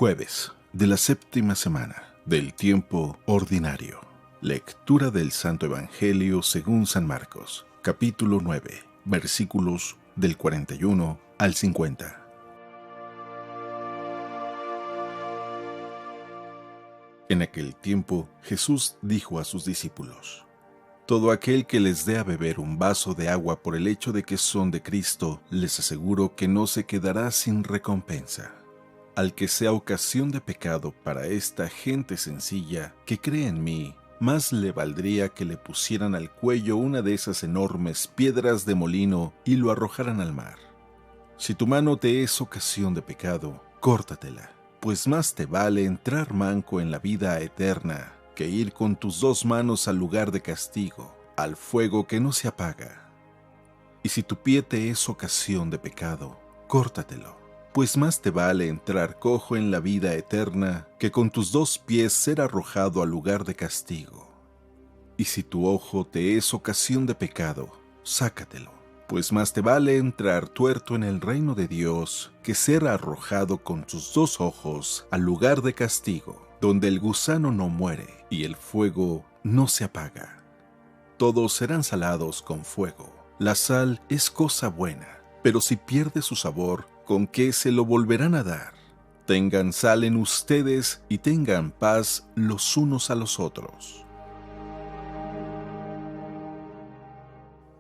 Jueves de la séptima semana del tiempo ordinario. Lectura del Santo Evangelio según San Marcos, capítulo 9, versículos del 41 al 50. En aquel tiempo Jesús dijo a sus discípulos: todo aquel que les dé a beber un vaso de agua por el hecho de que son de Cristo, les aseguro que no se quedará sin recompensa. Al que sea ocasión de pecado para esta gente sencilla que cree en mí, más le valdría que le pusieran al cuello una de esas enormes piedras de molino y lo arrojaran al mar. Si tu mano te es ocasión de pecado, córtatela, pues más te vale entrar manco en la vida eterna que ir con tus dos manos al lugar de castigo, al fuego que no se apaga. Y si tu pie te es ocasión de pecado, córtatelo, pues más te vale entrar cojo en la vida eterna que con tus dos pies ser arrojado al lugar de castigo. Y si tu ojo te es ocasión de pecado, sácatelo, pues más te vale entrar tuerto en el reino de Dios que ser arrojado con tus dos ojos al lugar de castigo, donde el gusano no muere y el fuego no se apaga. Todos serán salados con fuego. La sal es cosa buena, pero si pierde su sabor, ¿con qué se lo volverán a dar? Tengan sal en ustedes y tengan paz los unos a los otros.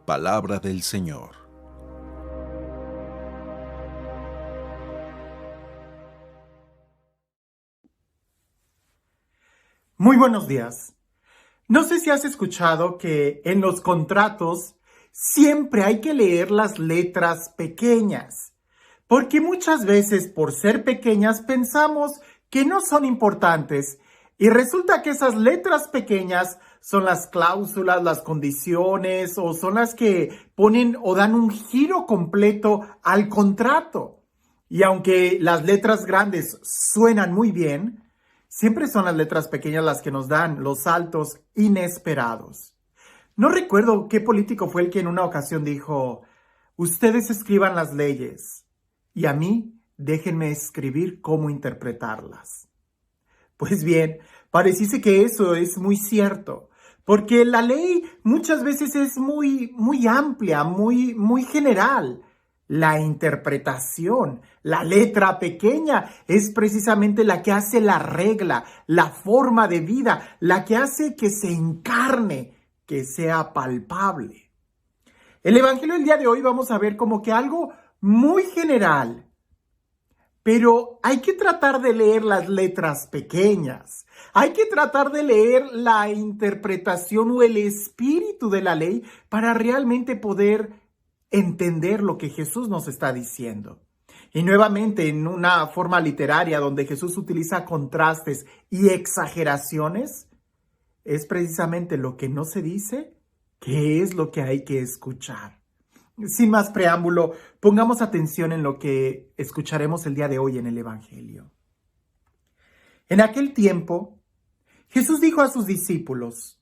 Palabra del Señor. Muy buenos días. No sé si has escuchado que en los contratos siempre hay que leer las letras pequeñas, porque muchas veces por ser pequeñas pensamos que no son importantes y resulta que esas letras pequeñas son las cláusulas, las condiciones o son las que ponen o dan un giro completo al contrato. Y aunque las letras grandes suenan muy bien, siempre son las letras pequeñas las que nos dan los saltos inesperados. No recuerdo qué político fue el que en una ocasión dijo: ustedes escriban las leyes y a mí déjenme escribir cómo interpretarlas. Pues bien, pareciese que eso es muy cierto, porque la ley muchas veces es muy amplia, muy general. La interpretación, la letra pequeña, es precisamente la que hace la regla, la forma de vida, la que hace que se encarne, que sea palpable. El Evangelio del día de hoy vamos a ver como que algo muy general, pero hay que tratar de leer las letras pequeñas. Hay que tratar de leer la interpretación o el espíritu de la ley para realmente poder entender lo que Jesús nos está diciendo. Y nuevamente en una forma literaria donde Jesús utiliza contrastes y exageraciones, es precisamente lo que no se dice que es lo que hay que escuchar. Sin más preámbulo, pongamos atención en lo que escucharemos el día de hoy en el Evangelio. En aquel tiempo, Jesús dijo a sus discípulos: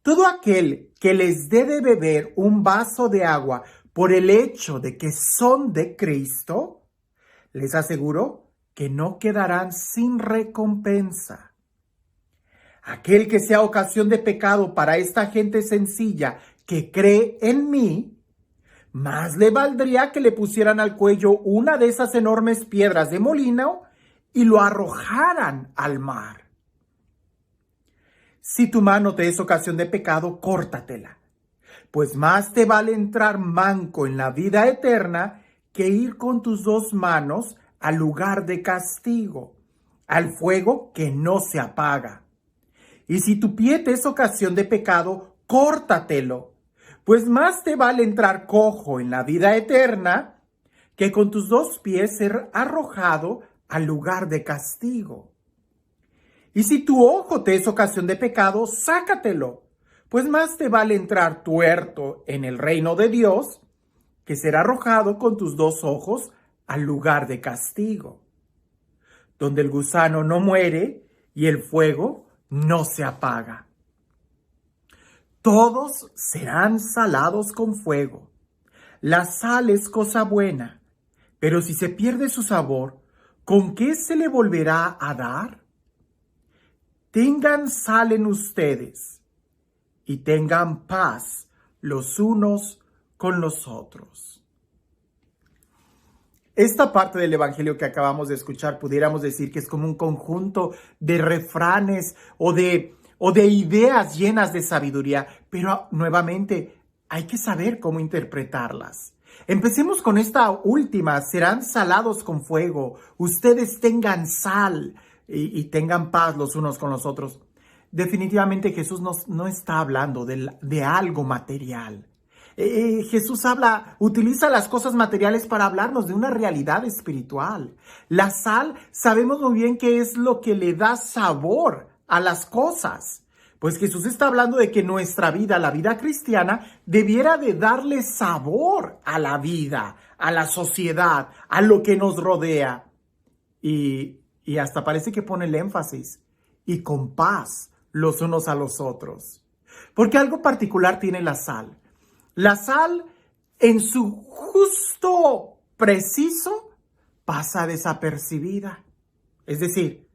todo aquel que les dé de beber un vaso de agua por el hecho de que son de Cristo, les aseguro que no quedarán sin recompensa. Aquel que sea ocasión de pecado para esta gente sencilla que cree en mí, más le valdría que le pusieran al cuello una de esas enormes piedras de molino y lo arrojaran al mar. Si tu mano te es ocasión de pecado, córtatela, pues más te vale entrar manco en la vida eterna que ir con tus dos manos al lugar de castigo, al fuego que no se apaga. Y si tu pie te es ocasión de pecado, córtatelo, pues más te vale entrar cojo en la vida eterna que con tus dos pies ser arrojado al lugar de castigo. Y si tu ojo te es ocasión de pecado, sácatelo, pues más te vale entrar tuerto en el reino de Dios que ser arrojado con tus dos ojos al lugar de castigo, donde el gusano no muere y el fuego no se apaga. Todos serán salados con fuego. La sal es cosa buena, pero si se pierde su sabor, ¿con qué se le volverá a dar? Tengan sal en ustedes y tengan paz los unos con los otros. Esta parte del Evangelio que acabamos de escuchar pudiéramos decir que es como un conjunto de refranes o de ideas llenas de sabiduría, pero nuevamente hay que saber cómo interpretarlas. Empecemos con esta última: serán salados con fuego, ustedes tengan sal y tengan paz los unos con los otros. Definitivamente Jesús no está hablando de algo material. Jesús utiliza las cosas materiales para hablarnos de una realidad espiritual. La sal, sabemos muy bien que es lo que le da sabor a las cosas. Pues Jesús está hablando de que nuestra vida, la vida cristiana, debiera de darle sabor a la vida, a la sociedad, a lo que nos rodea. Y hasta parece que pone el énfasis. Y con paz los unos a los otros. Porque algo particular tiene la sal. La sal, en su justo preciso, pasa desapercibida. Es decir,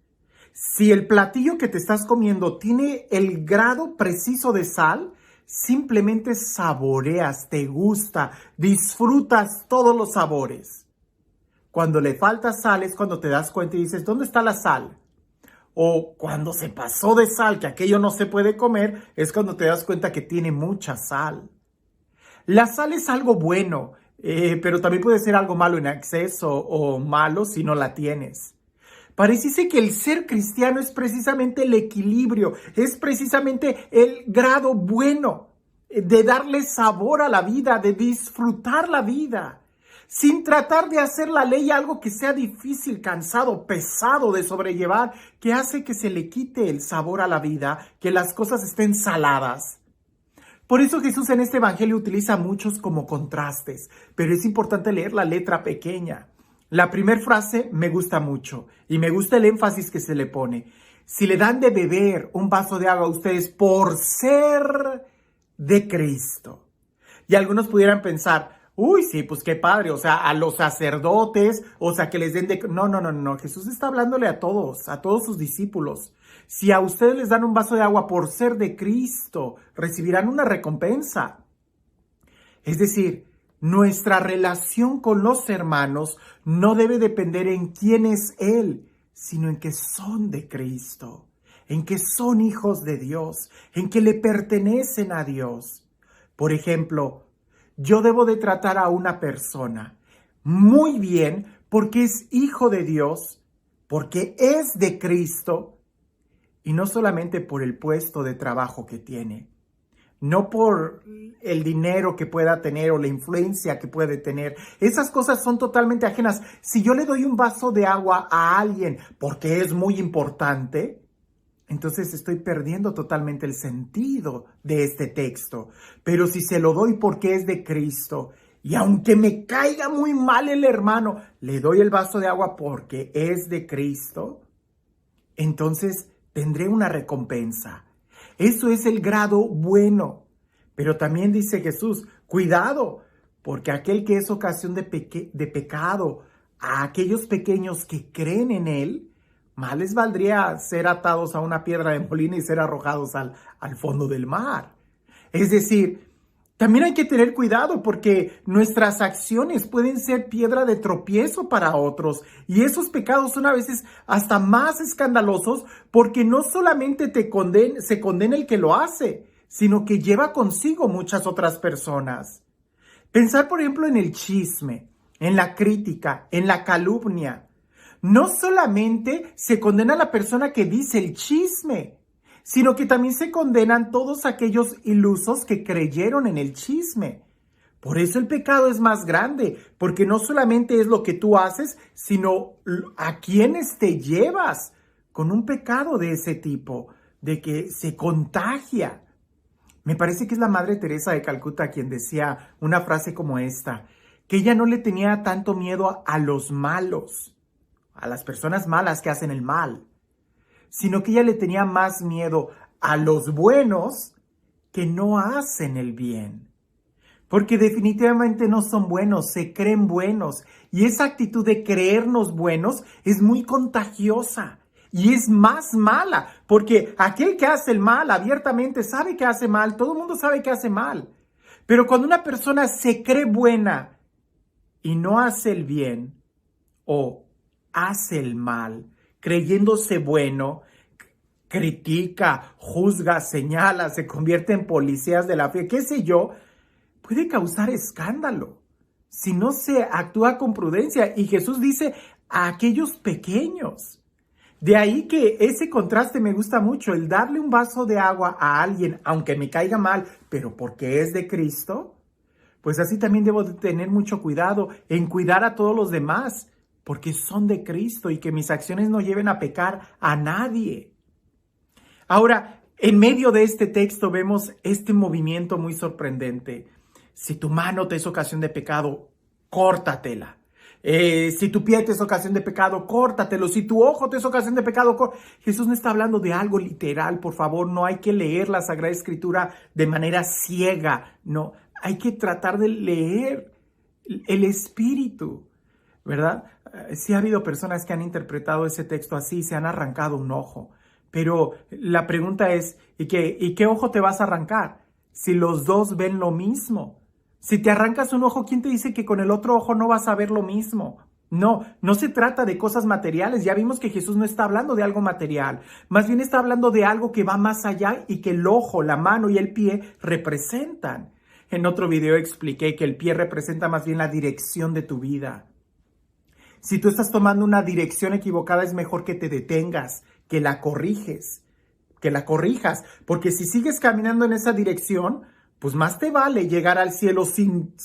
si el platillo que te estás comiendo tiene el grado preciso de sal, simplemente saboreas, te gusta, disfrutas todos los sabores. Cuando le falta sal es cuando te das cuenta y dices, ¿dónde está la sal? O cuando se pasó de sal, que aquello no se puede comer, es cuando te das cuenta que tiene mucha sal. La sal es algo bueno, pero también puede ser algo malo en exceso o malo si no la tienes. Pareciese que el ser cristiano es precisamente el equilibrio, es precisamente el grado bueno de darle sabor a la vida, de disfrutar la vida, sin tratar de hacer la ley algo que sea difícil, cansado, pesado de sobrellevar, que hace que se le quite el sabor a la vida, que las cosas estén saladas. Por eso Jesús en este evangelio utiliza muchos como contrastes, pero es importante leer la letra pequeña. La primera frase me gusta mucho y me gusta el énfasis que se le pone. Si le dan de beber un vaso de agua a ustedes por ser de Cristo. Y algunos pudieran pensar, uy, sí, pues qué padre, o sea, a los sacerdotes, o sea, que les den de... No, Jesús está hablándole a todos sus discípulos. Si a ustedes les dan un vaso de agua por ser de Cristo, recibirán una recompensa. Es decir, nuestra relación con los hermanos no debe depender en quién es Él, sino en que son de Cristo, en que son hijos de Dios, en que le pertenecen a Dios. Por ejemplo, yo debo de tratar a una persona muy bien porque es hijo de Dios, porque es de Cristo, y no solamente por el puesto de trabajo que tiene, no por el dinero que pueda tener o la influencia que puede tener. Esas cosas son totalmente ajenas. Si yo le doy un vaso de agua a alguien porque es muy importante, entonces estoy perdiendo totalmente el sentido de este texto. Pero si se lo doy porque es de Cristo, y aunque me caiga muy mal el hermano, le doy el vaso de agua porque es de Cristo, entonces tendré una recompensa. Eso es el grado bueno. Pero también dice Jesús, cuidado, porque aquel que es ocasión de pecado a aquellos pequeños que creen en Él, más les valdría ser atados a una piedra de molino y ser arrojados al fondo del mar. Es decir, también hay que tener cuidado porque nuestras acciones pueden ser piedra de tropiezo para otros, y esos pecados son a veces hasta más escandalosos porque no solamente se condena el que lo hace, sino que lleva consigo muchas otras personas. Pensar, por ejemplo, en el chisme, en la crítica, en la calumnia. No solamente se condena a la persona que dice el chisme, sino que también se condenan todos aquellos ilusos que creyeron en el chisme. Por eso el pecado es más grande, porque no solamente es lo que tú haces, sino a quienes te llevas con un pecado de ese tipo, de que se contagia. Me parece que es la Madre Teresa de Calcuta quien decía una frase como esta, que ella no le tenía tanto miedo a los malos, a las personas malas que hacen el mal, sino que ella le tenía más miedo a los buenos que no hacen el bien. porque definitivamente no son buenos, se creen buenos. Y esa actitud de creernos buenos es muy contagiosa y es más mala, porque aquel que hace el mal abiertamente sabe que hace mal, todo el mundo sabe que hace mal. Pero cuando una persona se cree buena y no hace el bien o hace el mal, creyéndose bueno, critica, juzga, señala, se convierte en policías de la fe, qué sé yo, puede causar escándalo si no se actúa con prudencia. Y Jesús dice a aquellos pequeños. De ahí que ese contraste me gusta mucho, el darle un vaso de agua a alguien, aunque me caiga mal, pero porque es de Cristo, pues así también debo de tener mucho cuidado en cuidar a todos los demás, porque son de Cristo y que mis acciones no lleven a pecar a nadie. Ahora, en medio de este texto vemos este movimiento muy sorprendente. Si tu mano te es ocasión de pecado, córtatela. Si tu pie te es ocasión de pecado, córtatelo. Si tu ojo te es ocasión de pecado, Jesús no está hablando de algo literal, por favor. No hay que leer la Sagrada Escritura de manera ciega. No, hay que tratar de leer el Espíritu, ¿verdad? Sí ha habido personas que han interpretado ese texto así, se han arrancado un ojo. Pero la pregunta es, ¿y qué ojo te vas a arrancar? Si los dos ven lo mismo. Si te arrancas un ojo, ¿quién te dice que con el otro ojo no vas a ver lo mismo? No se trata de cosas materiales. Ya vimos que Jesús no está hablando de algo material. Más bien está hablando de algo que va más allá y que el ojo, la mano y el pie representan. En otro video expliqué que el pie representa más bien la dirección de tu vida. Si tú estás tomando una dirección equivocada, es mejor que te detengas, que la corrijas, porque si sigues caminando en esa dirección, pues más te vale llegar al cielo sin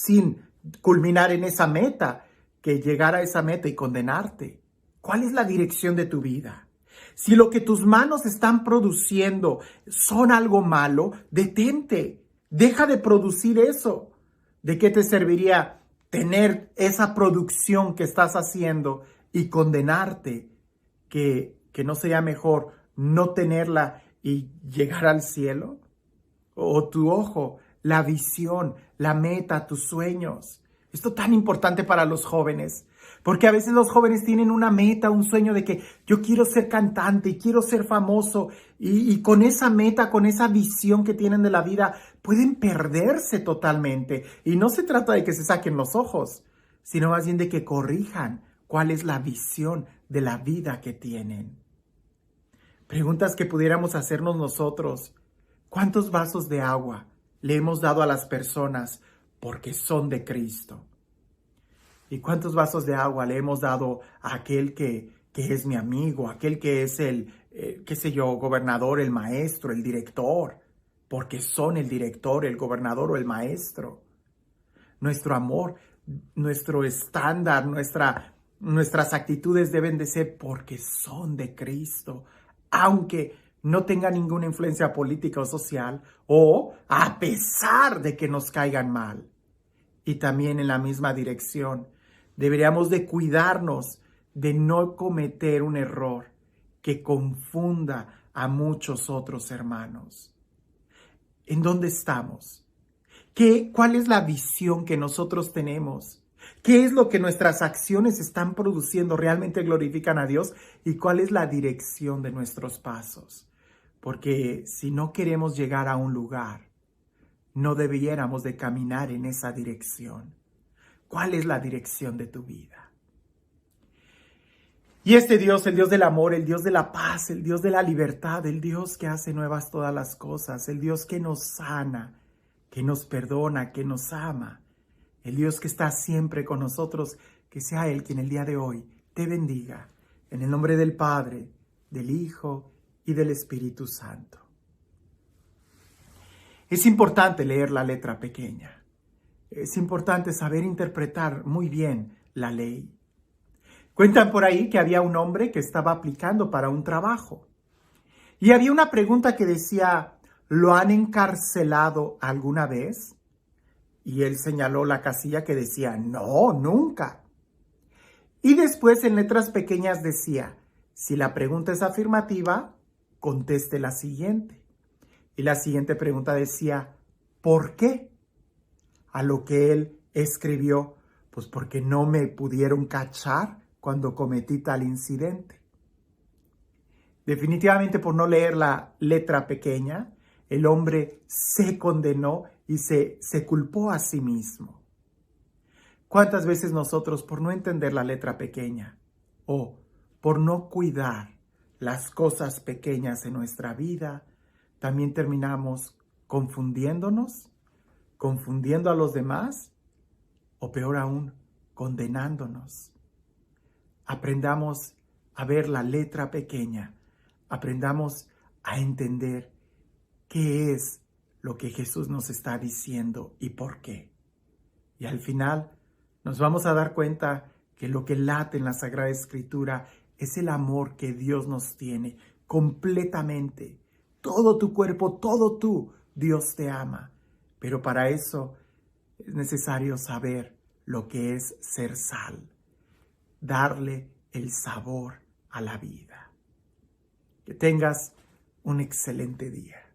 culminar en esa meta, que llegar a esa meta y condenarte. ¿Cuál es la dirección de tu vida? Si lo que tus manos están produciendo son algo malo, detente, deja de producir eso. ¿De qué te serviría tener esa producción que estás haciendo y condenarte? Que no sería mejor no tenerla y llegar al cielo. O tu ojo, la visión, la meta, tus sueños. Esto tan importante para los jóvenes, porque a veces los jóvenes tienen una meta, un sueño de que yo quiero ser cantante y quiero ser famoso, y con esa meta, con esa visión que tienen de la vida, pueden perderse totalmente. Y no se trata de que se saquen los ojos, sino más bien de que corrijan cuál es la visión de la vida que tienen. Preguntas que pudiéramos hacernos nosotros. ¿Cuántos vasos de agua le hemos dado a las personas porque son de Cristo? ¿Y cuántos vasos de agua le hemos dado a aquel que es mi amigo, aquel que es el, gobernador, el maestro, el director? Porque son el director, el gobernador o el maestro. Nuestro amor, nuestro estándar, nuestras actitudes deben de ser porque son de Cristo, aunque no tenga ninguna influencia política o social, o a pesar de que nos caigan mal. Y también en la misma dirección, deberíamos de cuidarnos de no cometer un error que confunda a muchos otros hermanos. ¿En dónde estamos? ¿Cuál es la visión que nosotros tenemos? ¿Qué es lo que nuestras acciones están produciendo? ¿Realmente glorifican a Dios? ¿Y cuál es la dirección de nuestros pasos? Porque si no queremos llegar a un lugar, no debiéramos de caminar en esa dirección. ¿Cuál es la dirección de tu vida? Y este Dios, el Dios del amor, el Dios de la paz, el Dios de la libertad, el Dios que hace nuevas todas las cosas, el Dios que nos sana, que nos perdona, que nos ama, el Dios que está siempre con nosotros, que sea Él quien el día de hoy te bendiga. En el nombre del Padre, del Hijo y del Espíritu Santo. Es importante leer la letra pequeña. Es importante saber interpretar muy bien la ley. Cuentan por ahí que había un hombre que estaba aplicando para un trabajo. Y había una pregunta que decía, ¿lo han encarcelado alguna vez? Y él señaló la casilla que decía, no, nunca. Y después en letras pequeñas decía, si la pregunta es afirmativa, conteste la siguiente. Y la siguiente pregunta decía, ¿por qué? a lo que él escribió, pues porque no me pudieron cachar cuando cometí tal incidente. Definitivamente por no leer la letra pequeña, el hombre se condenó y se culpó a sí mismo. ¿Cuántas veces nosotros, por no entender la letra pequeña o por no cuidar las cosas pequeñas en nuestra vida, también terminamos confundiéndonos, confundiendo a los demás o peor aún, condenándonos? Aprendamos a ver la letra pequeña, aprendamos a entender qué es lo que Jesús nos está diciendo y por qué. Y al final nos vamos a dar cuenta que lo que late en la Sagrada Escritura es el amor que Dios nos tiene completamente. Todo tu cuerpo, todo tú, Dios te ama. Pero para eso es necesario saber lo que es ser sal, darle el sabor a la vida. Que tengas un excelente día.